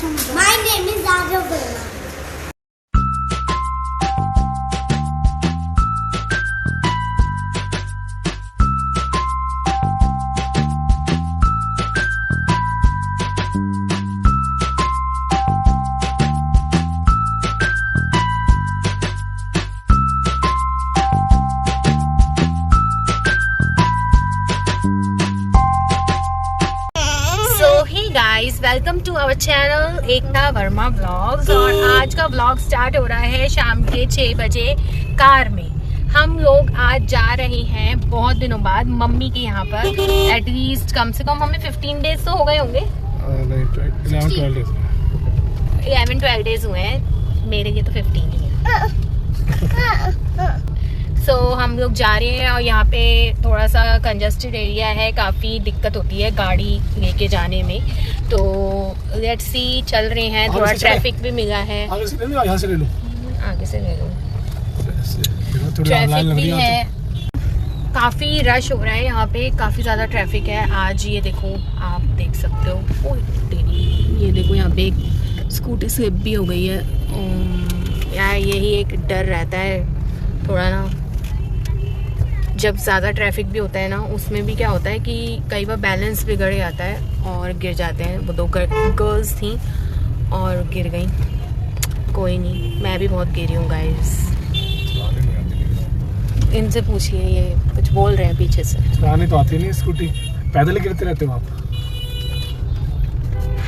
My name is Rajav Verma. Guys welcome to our channel Ekta Verma blogs. और आज का blog start हो रहा है शाम के 6 बजे कार में। हम लोग आज जा रहे हैं बहुत दिनों बाद मम्मी के यहाँ पर। एटलीस्ट कम से कम हमें 15 डेज तो हो गए होंगे। 11-12 डेज हुए हैं, मेरे लिए तो 15 ही है। सो हम लोग जा रहे हैं और यहाँ पे थोड़ा सा कंजस्टेड एरिया है, काफ़ी दिक्कत होती है गाड़ी लेके जाने में। तो लेट्स सी, चल रहे हैं। थोड़ा ट्रैफिक भी मिला है। आगे से ले लो, यहाँ से ले लो, आगे से ले लो। ट्रैफिक भी है, काफ़ी रश हो रहा है यहाँ पे, काफ़ी ज़्यादा ट्रैफिक है आज। ये देखो, आप देख सकते हो। ओह तेरी, ये देखो यहाँ पे एक स्कूटी स्लिप भी हो गई है। यार यही एक डर रहता है थोड़ा ना, जब ज़्यादा ट्रैफिक भी होता है ना, उसमें भी क्या होता है कि कई बार बैलेंस बिगड़ जाता है और गिर जाते हैं। वो 2 गर्ल्स थी और गिर गई। कोई नहीं, मैं भी बहुत गिरी हूँ गाइस। इनसे पूछिए, ये कुछ बोल रहे हैं पीछे से। चलानी तो आती नहीं स्कूटी, पैदल गिरते रहते हो आप।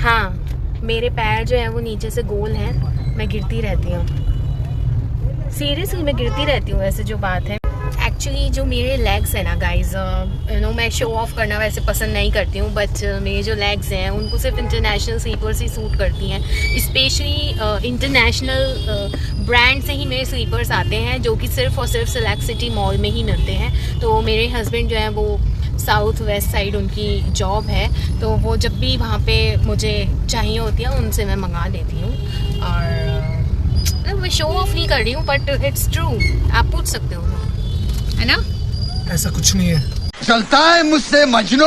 हाँ, मेरे पैर जो है वो नीचे से गोल हैं, मैं गिरती रहती हूँ। सीरियसली मैं गिरती रहती हूँ। वैसे जो बात है, एक्चुअली जो मेरे लेग्स हैं ना गाइज, मैं शो ऑफ करना वैसे पसंद नहीं करती हूँ, बट मेरे जो लेग्स हैं उनको सिर्फ इंटरनेशनल स्लीपर्स ही सूट करती हैं। स्पेशली इंटरनेशनल ब्रांड से ही मेरे स्लीपर्स आते हैं, जो कि सिर्फ और सिर्फ सेलेक्ट सिटी मॉल में ही मिलते हैं। तो मेरे हस्बैंड जो है वो साउथ वेस्ट साइड उनकी जॉब है, तो वो जब भी वहाँ पे मुझे चाहिए होती है उनसे मैं मंगा लेती हूँ। और मैं शो ऑफ नहीं कर रही हूँ, बट इट्स ट्रू, आप पूछ सकते हो है ना। ऐसा कुछ नहीं है, चलता है मुझसे मजनू।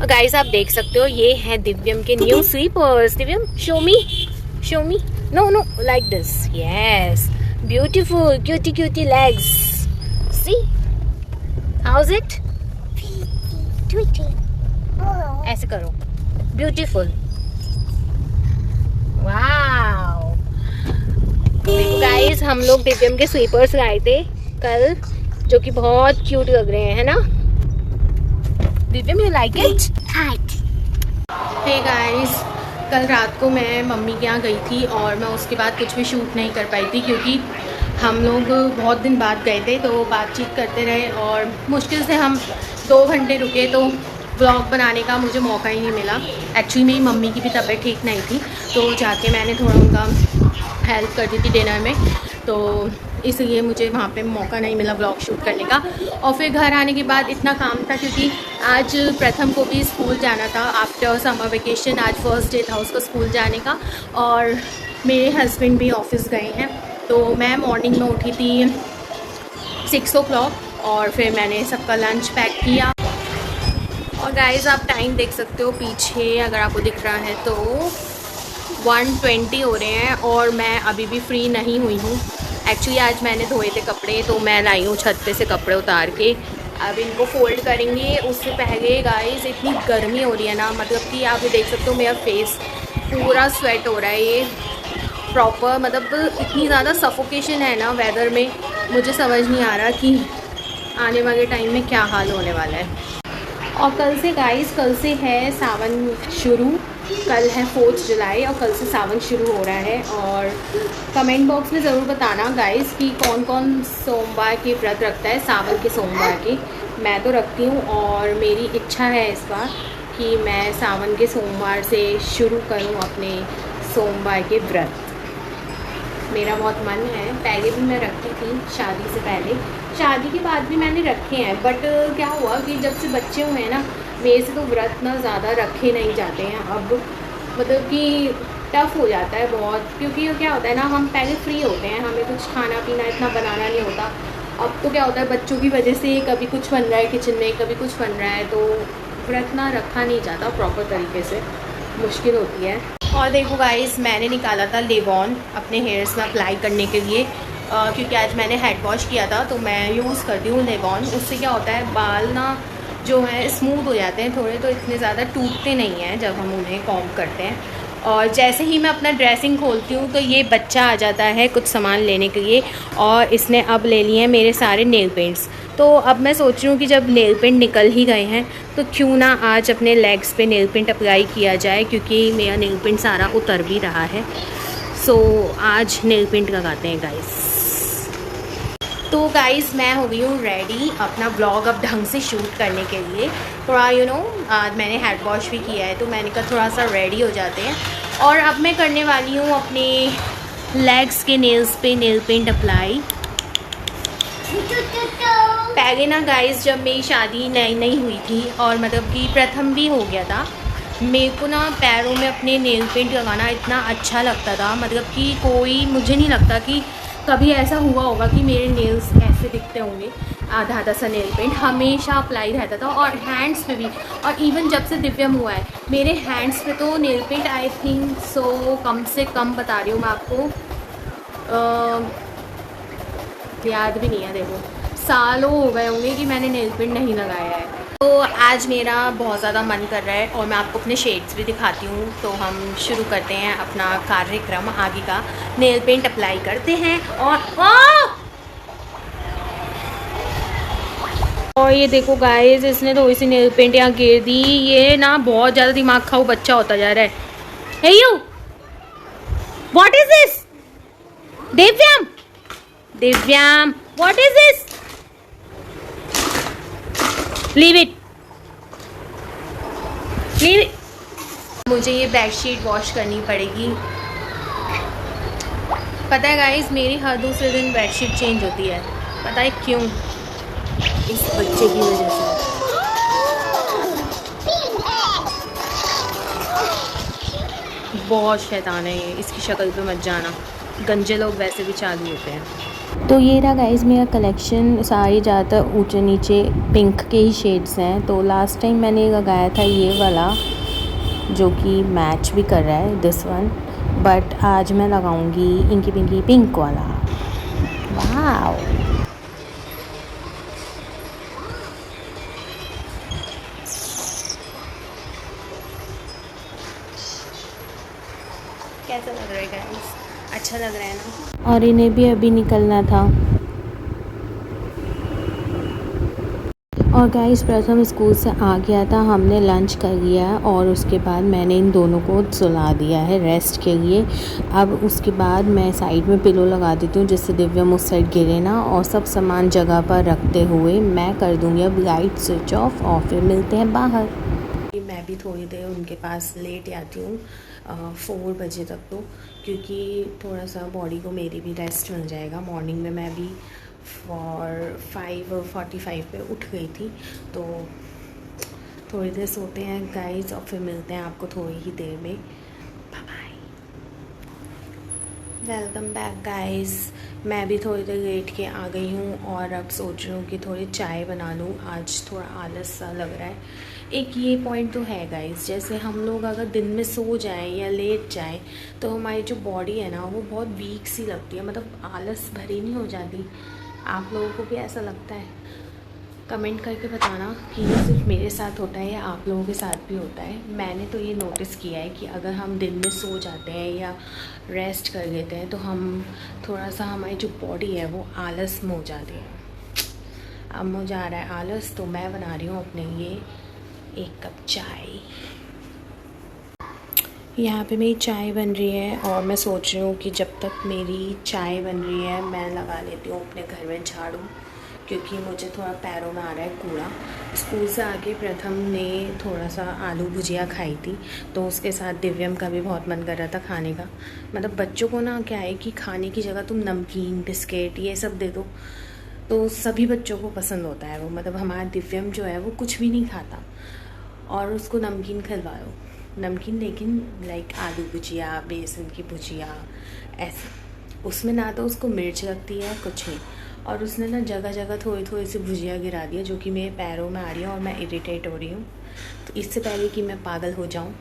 गाइस आप देख सकते हो, ये है दिव्यम के new slippers. Divyam show me, no like this, yes, beautiful, cutie legs, see how is it, ऐसे करो, ब्यूटीफुल, वाओ। देखो गाइस, हम लोग दिव्यम के स्लीपर्स लाए थे कल, जो कि बहुत क्यूट लग रहे हैं, है ना Divyam? You like it? Hey guys, कल रात को मैं मम्मी के यहाँ गई थी और मैं उसके बाद कुछ भी शूट नहीं कर पाई थी, क्योंकि हम लोग बहुत दिन बाद गए थे, तो बातचीत करते रहे और मुश्किल से हम 2 घंटे रुके, तो व्लॉग बनाने का मुझे मौका ही नहीं मिला। एक्चुअली मेरी मम्मी की भी तबीयत ठीक नहीं थी, तो जाके मैंने थोड़ा उनका हेल्प कर दी थी डिनर में, तो इसलिए मुझे वहाँ पे मौका नहीं मिला व्लॉग शूट करने का। और फिर घर आने के बाद इतना काम था, क्योंकि आज प्रथम को भी स्कूल जाना था आफ्टर समर वेकेशन। आज फर्स्ट डे था उसका स्कूल जाने का, और मेरे हस्बैंड भी ऑफिस गए हैं। तो मैं मॉर्निंग में उठी थी 6 o'clock और फिर मैंने सबका लंच पैक किया। और गाइस आप टाइम देख सकते हो पीछे, अगर आपको दिख रहा है तो 1:20 हो रहे हैं और मैं अभी भी फ्री नहीं हुई हूँ। एक्चुअली आज मैंने धोए थे कपड़े, तो मैं लाई हूँ छत पे से कपड़े उतार के, अब इनको फोल्ड करेंगे। उससे पहले गाइस इतनी गर्मी हो रही है ना, मतलब कि आप ये देख सकते हो मेरा फेस पूरा स्वेट हो रहा है। ये प्रॉपर, मतलब इतनी ज़्यादा सफोकेशन है ना वेदर में, मुझे समझ नहीं आ रहा कि आने वाले टाइम में क्या हाल होने वाला है। और कल से गाइस, कल से है सावन शुरू। कल है 4 जुलाई और कल से सावन शुरू हो रहा है। और कमेंट बॉक्स में ज़रूर बताना गाइस कि कौन कौन सोमवार के व्रत रखता है, सावन के सोमवार के। मैं तो रखती हूँ और मेरी इच्छा है इस बार कि मैं सावन के सोमवार से शुरू करूँ अपने सोमवार के व्रत। मेरा बहुत मन है, पहले भी मैं रखती थी शादी से पहले, शादी के बाद भी मैंने रखे हैं, बट क्या हुआ कि जब से बच्चे हुए हैं ना, मेरे से तो व्रत ना ज़्यादा रखे नहीं जाते हैं अब, मतलब कि टफ़ हो जाता है बहुत। क्योंकि क्या होता है ना, हम पहले फ्री होते हैं, हमें कुछ खाना पीना इतना बनाना नहीं होता। अब तो क्या होता है, बच्चों की वजह से कभी कुछ बन रहा है किचन में, कभी कुछ बन रहा है, तो व्रत ना रखा नहीं जाता प्रॉपर तरीके से, मुश्किल होती है। और देखो गाइस, मैंने निकाला था लेवॉन अपने हेयर्स में अप्लाई करने के लिए, क्योंकि आज मैंने हेड वॉश किया था तो मैं यूज़ करती हूँ लेवॉन। उससे क्या होता है, बाल ना जो है स्मूथ हो जाते हैं थोड़े, तो इतने ज़्यादा टूटते नहीं हैं जब हम उन्हें कॉम्ब करते हैं। और जैसे ही मैं अपना ड्रेसिंग खोलती हूँ तो ये बच्चा आ जाता है कुछ सामान लेने के लिए, और इसने अब ले लिए हैं मेरे सारे नेल पेंट्स। तो अब मैं सोच रही हूँ कि जब नेल पेंट निकल ही गए हैं तो क्यों ना आज अपने लेग्स पे नेल पेंट अप्लाई किया जाए, क्योंकि मेरा नेल पेंट सारा उतर भी रहा है। सो आज नेल पेंट लगाते हैं गाइस। तो गाइस मैं हो गई हूँ रेडी अपना व्लॉग अब ढंग से शूट करने के लिए। थोड़ा आज मैंने हेड वॉश भी किया है तो मैंने कहा थोड़ा सा रेडी हो जाते हैं। और अब मैं करने वाली हूँ अपने लेग्स के नेल्स पे नेल पेंट अप्लाई। पहले ना गाइस जब मेरी शादी नई हुई थी और मतलब कि प्रथम भी हो गया था, मेरे को ना पैरों में अपने नेल पेंट लगाना इतना अच्छा लगता था, मतलब कि कोई मुझे नहीं लगता कि कभी ऐसा हुआ होगा कि मेरे नेल्स ऐसे दिखते होंगे। आधा सा नेल पेंट हमेशा अप्लाई रहता था, और हैंड्स पे भी। और इवन जब से दिव्यम हुआ है मेरे हैंड्स पे तो nail paint I think so कम से कम बता रही हूँ मैं आपको, याद भी नहीं है, देखो सालों हो गए होंगे कि मैंने नेल पेंट नहीं लगाया है। तो आज मेरा बहुत ज़्यादा मन कर रहा है और मैं आपको अपने शेड्स भी दिखाती हूँ। तो हम शुरू करते हैं अपना कार्यक्रम आगे का। नेल पेंट अप्लाई करते हैं और ये देखो गाइस, इसने थोड़ी सी नेल पेंट यहाँ गिर दी। ये ना बहुत ज़्यादा दिमाग खाऊ बच्चा होता जा रहा है। Hey you, what is this? Divyam, Divyam, what is this? Leave it, leave it. मुझे ये बेडशीट वॉश करनी पड़ेगी। पता है गाइस, मेरी हर दूसरे दिन बेडशीट चेंज होती है, पता है क्यों? इस बच्चे की वजह से। बहुत शैतान है ये, इसकी शक्ल पे मत जाना, गंजे लोग वैसे भी चालू होते हैं। तो ये रहा गाइस मेरा कलेक्शन, सारी ज़्यादातर ऊंचे नीचे पिंक के ही शेड्स हैं। तो लास्ट टाइम मैंने लगाया था ये वाला जो कि मैच भी कर रहा है, दिस वन, बट आज मैं लगाऊंगी इंकी पिंकी पिंक वाला। वाओ, कैसा लग रहा है गाइस? अच्छा लग रहा है ना? और इन्हें भी अभी निकलना था। और गाइस प्रथम स्कूल से आ गया था, हमने लंच कर लिया और उसके बाद मैंने इन दोनों को सुला दिया है रेस्ट के लिए। अब उसके बाद मैं साइड में पिलो लगा देती हूँ जिससे दिव्यम उस साइड गिरे ना, और सब सामान जगह पर रखते हुए मैं कर दूँगी अब लाइट स्विच ऑफ, और फिर मिलते हैं बाहर। मैं भी थोड़ी देर उनके पास लेट आती हूँ 4 बजे तक, तो क्योंकि थोड़ा सा बॉडी को मेरी भी रेस्ट मिल जाएगा। मॉर्निंग में मैं भी 5:45 पे उठ गई थी, तो थोड़ी देर सोते हैं गाइस और फिर मिलते हैं आपको थोड़ी ही देर में। Bye bye, welcome back guys. मैं भी थोड़ी देर लेट के आ गई हूँ और अब सोच रही हूँ कि थोड़ी चाय बना लूँ। आज थोड़ा आलस सा लग रहा है। एक ये पॉइंट तो है गाइस, जैसे हम लोग अगर दिन में सो जाएं या लेट जाएं तो हमारी जो बॉडी है ना वो बहुत वीक सी लगती है, मतलब आलस भरी नहीं हो जाती? आप लोगों को भी ऐसा लगता है? कमेंट करके बताना कि ये सिर्फ मेरे साथ होता है या आप लोगों के साथ भी होता है। मैंने तो ये नोटिस किया है कि अगर हम दिन में सो जाते हैं या रेस्ट कर लेते हैं तो हम थोड़ा सा, हमारी जो बॉडी है वो आलस में हो जाती है। अब मुझे आ रहा है आलस, तो मैं बना रही हूँ अपने लिए 1 कप चाय। यहाँ पे मेरी चाय बन रही है और मैं सोच रही हूँ कि जब तक मेरी चाय बन रही है मैं लगा लेती हूँ अपने घर में झाड़ू, क्योंकि मुझे थोड़ा पैरों में आ रहा है कूड़ा। स्कूल से आके प्रथम ने थोड़ा सा आलू भुजिया खाई थी, तो उसके साथ दिव्यम का भी बहुत मन कर रहा था खाने का। मतलब बच्चों को ना क्या है कि खाने की जगह तुम नमकीन बिस्किट ये सब दे दो तो सभी बच्चों को पसंद होता है वो। मतलब हमारा दिव्यम जो है वो कुछ भी नहीं खाता और उसको नमकीन खिलवा लो, नमकीन लेकिन लाइक आलू भुजिया, बेसन की भुजिया, ऐसे। उसमें ना तो उसको मिर्च लगती है कुछ नहीं, और उसने ना जगह जगह थोड़ी थोड़ी सी भुजिया गिरा दिया जो कि मेरे पैरों में आ रही है और मैं इरिटेट हो रही हूँ। तो इससे पहले कि मैं पागल हो जाऊँ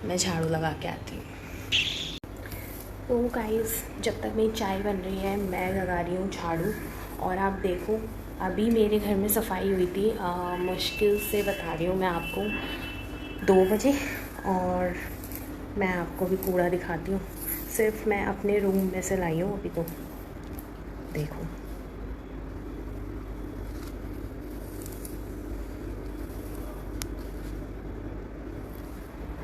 मैं झाड़ू लगा के आती हूँ। तो गाइस, जब तक मेरी चाय बन रही है मैं लगा रही हूँ झाड़ू। और आप देखो, अभी मेरे घर में सफाई हुई थी, मुश्किल से बता रही हूँ मैं आपको 2 बजे। और मैं आपको भी कूड़ा दिखाती हूँ, सिर्फ मैं अपने रूम में से लाई हूँ अभी। तो देखो,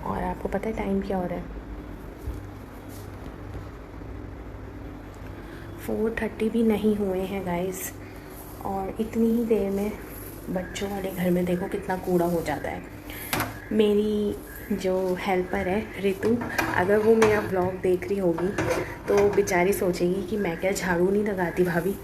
और आपको पता है टाइम क्या हो रहा है? 4:30 भी नहीं हुए हैं गाइस। और इतनी ही देर में बच्चों वाले घर में देखो कितना कूड़ा हो जाता है। मेरी जो हेल्पर है रितु, अगर वो मेरा ब्लॉग देख रही होगी तो बेचारी सोचेगी कि मैं क्या झाड़ू नहीं लगाती भाभी।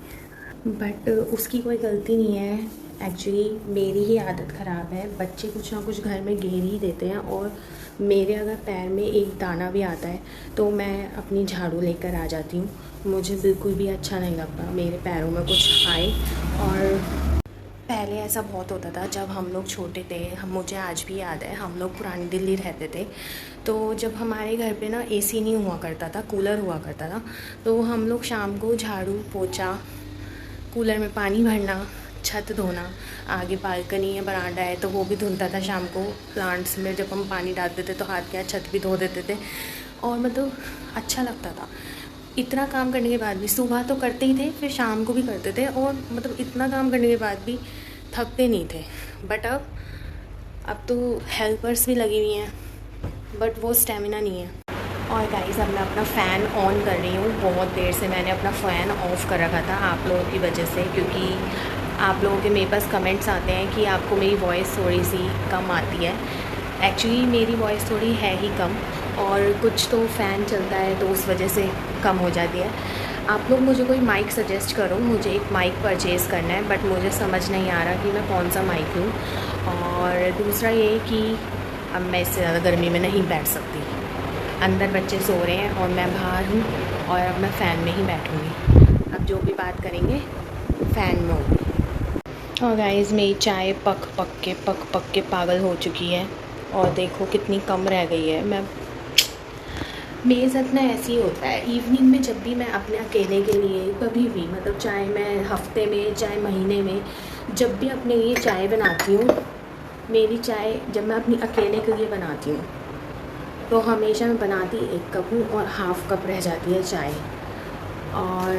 बट उसकी कोई गलती नहीं है, एक्चुअली मेरी ही आदत ख़राब है। बच्चे कुछ ना कुछ घर में घेर ही देते हैं, और मेरे अगर पैर में एक दाना भी आता है तो मैं अपनी झाड़ू लेकर आ जाती हूँ। मुझे बिल्कुल भी अच्छा नहीं लगता मेरे पैरों में कुछ आए। और पहले ऐसा बहुत होता था जब हम लोग छोटे थे। मुझे आज भी याद है, हम लोग पुरानी दिल्ली रहते थे, तो जब हमारे घर पे ना एसी नहीं हुआ करता था, कूलर हुआ करता था, तो हम लोग शाम को झाड़ू पोछा, कूलर में पानी भरना, छत धोना, आगे बालकनी है बरामदा है तो वो भी धुलता था शाम को। प्लांट्स में जब हम पानी डालते थे तो हाथ के हाथ छत भी धो देते थे, और मतलब अच्छा लगता था। इतना काम करने के बाद भी, सुबह तो करते ही थे, फिर शाम को भी करते थे, और मतलब इतना काम करने के बाद भी थकते नहीं थे। बट अब तो हेल्पर्स भी लगी हुई हैं, बट वो स्टेमिना नहीं है। और गाइस, अब मैं अपना फ़ैन ऑन कर रही हूँ। बहुत देर से मैंने अपना फ़ैन ऑफ़ कर रखा था आप लोगों की वजह से, क्योंकि आप लोगों के मेरे पास कमेंट्स आते हैं कि आपको मेरी वॉइस थोड़ी सी कम आती है। एक्चुअली मेरी वॉइस थोड़ी है ही कम, और कुछ तो फ़ैन चलता है तो उस वजह से कम हो जाती है। आप लोग मुझे कोई माइक सजेस्ट करो, मुझे एक माइक परचेज़ करना है, बट मुझे समझ नहीं आ रहा कि मैं कौन सा माइक लूँ। और दूसरा ये कि अब मैं इससे ज़्यादा गर्मी में नहीं बैठ सकती। अंदर बच्चे सो रहे हैं और मैं बाहर हूँ, और अब मैं फ़ैन में ही बैठूँगी। अब जो भी बात करेंगे फ़ैन में होगी। और गाइस, मेरी चाय पक पक के पागल हो चुकी है, और देखो कितनी कम रह गई है। मेरे साथ ना ऐसे ही होता है, इवनिंग में जब भी मैं अपने अकेले के लिए कभी भी, मतलब चाहे मैं हफ्ते में चाहे महीने में, जब भी अपने लिए चाय बनाती हूँ, मेरी चाय जब मैं अपनी अकेले के लिए बनाती हूँ तो हमेशा मैं बनाती 1 कप हूँ और हाफ़ कप रह जाती है चाय। और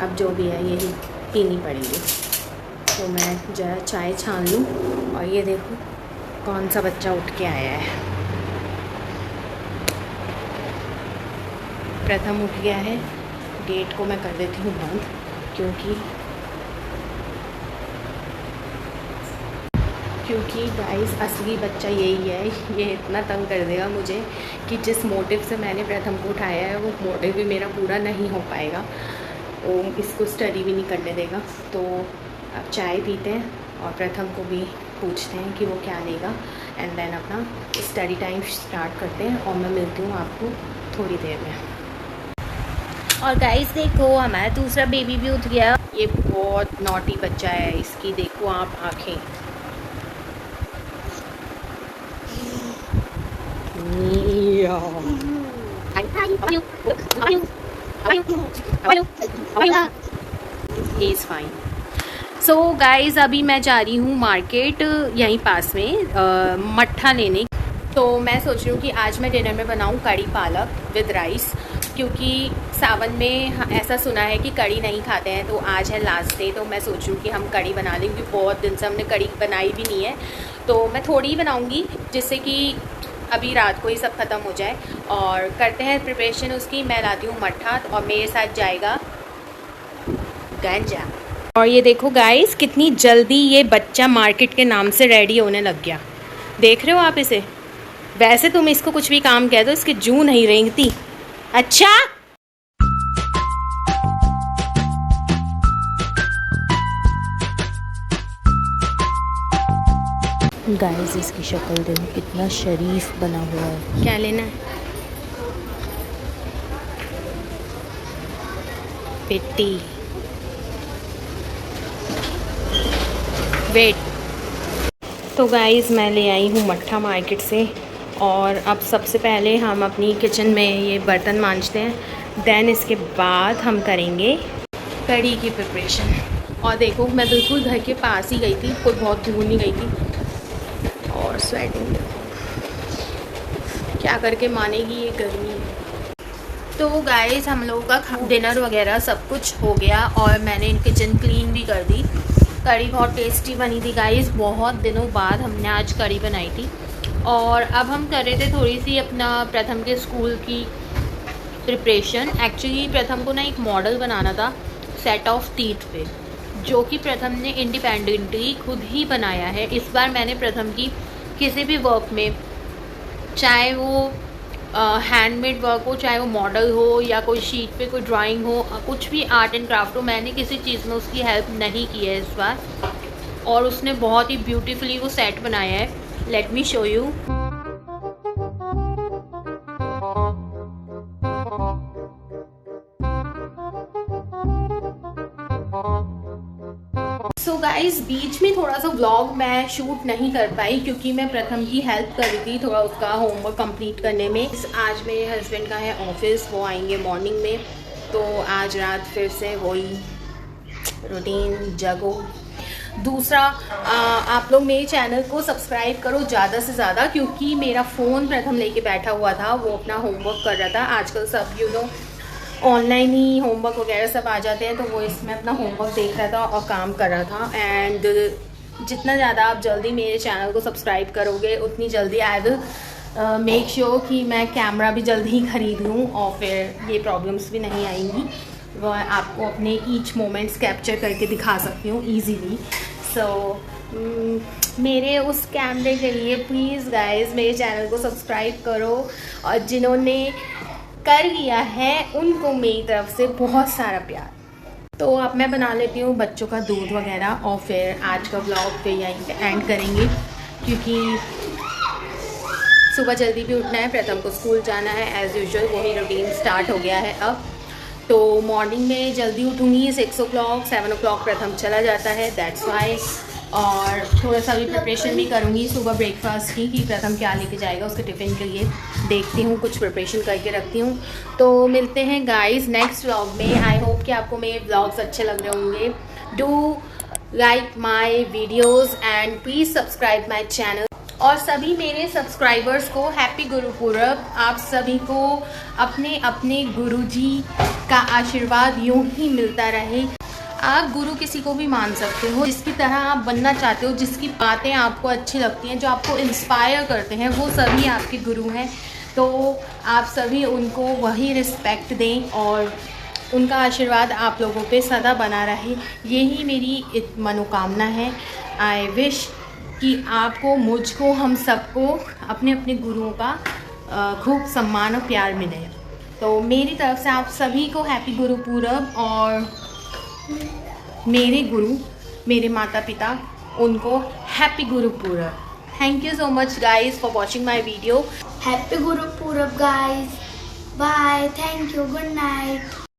अब जो भी है यही पीनी पड़ेगी। तो मैं ज़रा चाय छान लूँ। और ये देखो कौन सा बच्चा उठ के आया है। प्रथम उठ गया है। गेट को मैं कर देती हूँ बंद, क्योंकि गाइस असली बच्चा यही है। ये इतना तंग कर देगा मुझे कि जिस मोटिव से मैंने प्रथम को उठाया है वो मोटिव भी मेरा पूरा नहीं हो पाएगा। वो इसको स्टडी भी नहीं करने देगा। तो अब चाय पीते हैं और प्रथम को भी पूछते हैं कि वो क्या लेगा, एंड देन अपना स्टडी टाइम स्टार्ट करते हैं। और मैं मिलती हूँ आपको थोड़ी देर में। और गाइस देखो, हमारा दूसरा बेबी भी उठ गया। ये बहुत नॉटी बच्चा है, इसकी देखो आप आँखें। He is fine. So guys, अभी मैं जा रही हूँ मार्केट, यहीं पास में मट्ठा लेने। तो मैं सोच रही हूँ कि आज मैं डिनर में बनाऊँ कड़ी पालक विद राइस, क्योंकि सावन में ऐसा सुना है कि कड़ी नहीं खाते हैं। तो आज है लास्ट डे, तो मैं सोच रही हूँ कि हम कड़ी बना लें, क्योंकि बहुत दिन से हमने कड़ी बनाई भी नहीं है। तो मैं थोड़ी ही बनाऊँगी, जिससे कि अभी रात को ही सब ख़त्म हो जाए। और करते हैं प्रिपरेशन उसकी। मैं लाती हूँ मट्ठा, और मेरे साथ जाएगा गंजा। और ये देखो गाइस, कितनी जल्दी ये बच्चा मार्केट के नाम से रेडी होने लग गया। देख रहे हो आप इसे? वैसे तुम इसको कुछ भी काम कह दो, इसकी जूं नहीं रेंगती। अच्छा, गाइस इसकी शक्ल देखो, कितना शरीफ बना हुआ है। क्या लेना है? पेटी। वेट। तो गाइस मैं ले आई हूँ मट्ठा मार्केट से, और अब सबसे पहले हम अपनी किचन में ये बर्तन मांजते हैं, देन इसके बाद हम करेंगे कढ़ी की प्रिपरेशन। और देखो मैं बिल्कुल घर के पास ही गई थी, कोई बहुत दूर नहीं गई थी। और स्वेटिंग क्या करके मानेगी ये गर्मी। तो गाइस हम लोगों का डिनर वगैरह सब कुछ हो गया और मैंने किचन क्लीन भी कर दी। कढ़ी बहुत टेस्टी बनी थी गाइस, बहुत दिनों बाद हमने आज कढ़ी बनाई थी। और अब हम कर रहे थे थोड़ी सी अपना प्रथम के स्कूल की प्रिपरेशन। एक्चुअली प्रथम को ना एक मॉडल बनाना था सेट ऑफ टीथ पे, जो कि प्रथम ने इंडिपेंडेंटली खुद ही बनाया है। इस बार मैंने प्रथम की किसी भी वर्क में, चाहे वो हैंडमेड वर्क हो, चाहे वो मॉडल हो या कोई शीट पे कोई ड्राइंग हो, कुछ भी आर्ट एंड क्राफ्ट हो, मैंने किसी चीज़ में उसकी हेल्प नहीं की है इस बार। और उसने बहुत ही ब्यूटीफुली वो सेट बनाया है। Let me show you. So guys बीच में थोड़ा सा व्लॉग मैं शूट नहीं कर पाई क्योंकि मैं प्रथम की हेल्प कर रही थी थोड़ा उसका होमवर्क कंप्लीट करने में। आज मेरे हस्बैंड का है ऑफिस, वो आएंगे मॉर्निंग में, तो आज रात फिर से वही रूटीन जगो। दूसरा आप लोग मेरे चैनल को सब्सक्राइब करो ज़्यादा से ज़्यादा, क्योंकि मेरा फ़ोन प्रथम लेके बैठा हुआ था, वो अपना होमवर्क कर रहा था। आजकल सब ऑनलाइन ही होमवर्क वगैरह सब आ जाते हैं, तो वो इसमें अपना होमवर्क देख रहा था और काम कर रहा था। एंड जितना ज़्यादा आप जल्दी मेरे चैनल को सब्सक्राइब करोगे उतनी जल्दी आई विल मेक श्योर कि मैं कैमरा भी जल्दी ही खरीद लूँ और फिर ये प्रॉब्लम्स भी नहीं आएंगी। वो आपको अपने ईच मोमेंट्स कैप्चर करके दिखा सकती हूँ ईजीली। सो मेरे उस कैमरे के लिए प्लीज़ गाइस मेरे चैनल को सब्सक्राइब करो, और जिन्होंने कर लिया है उनको मेरी तरफ से बहुत सारा प्यार। तो अब मैं बना लेती हूँ बच्चों का दूध वगैरह और फिर आज का व्लॉग पे यहीं पे एंड करेंगे, क्योंकि सुबह जल्दी भी उठना है, प्रथम को स्कूल जाना है एज़ यूजुअल, वही रूटीन स्टार्ट हो गया है अब। तो मॉर्निंग में जल्दी उठूँगी 6 o'clock 7 o'clock प्रथम चला जाता है, दैट्स वाई। और थोड़ा सा भी प्रिपरेशन भी करूँगी सुबह ब्रेकफास्ट की, कि प्रथम क्या लेके जाएगा उसके टिफ़िन के लिए। देखती हूँ, कुछ प्रिपरेशन करके रखती हूँ। तो मिलते हैं गाइस नेक्स्ट व्लॉग में। आई होप कि आपको मेरे व्लॉग्स अच्छे लग रहे होंगे। Do like my videos and please subscribe my channel. और सभी मेरे सब्सक्राइबर्स को हैप्पी गुरुपुरब। आप सभी को अपने अपने गुरुजी का आशीर्वाद यूं ही मिलता रहे। आप गुरु किसी को भी मान सकते हो, जिसकी तरह आप बनना चाहते हो, जिसकी बातें आपको अच्छी लगती हैं, जो आपको इंस्पायर करते हैं, वो सभी आपके गुरु हैं। तो आप सभी उनको वही रिस्पेक्ट दें और उनका आशीर्वाद आप लोगों पे सदा बना रहे, यही मेरी मनोकामना है। आई विश कि आपको, मुझको, हम सबको अपने अपने गुरुओं का खूब सम्मान और प्यार मिले। तो मेरी तरफ से आप सभी को हैप्पी गुरुपुरब। और मेरे गुरु, मेरे माता पिता, उनको happy Gurpurab. Thank you so much guys for watching my video. Happy Gurpurab guys, bye, thank you, good night.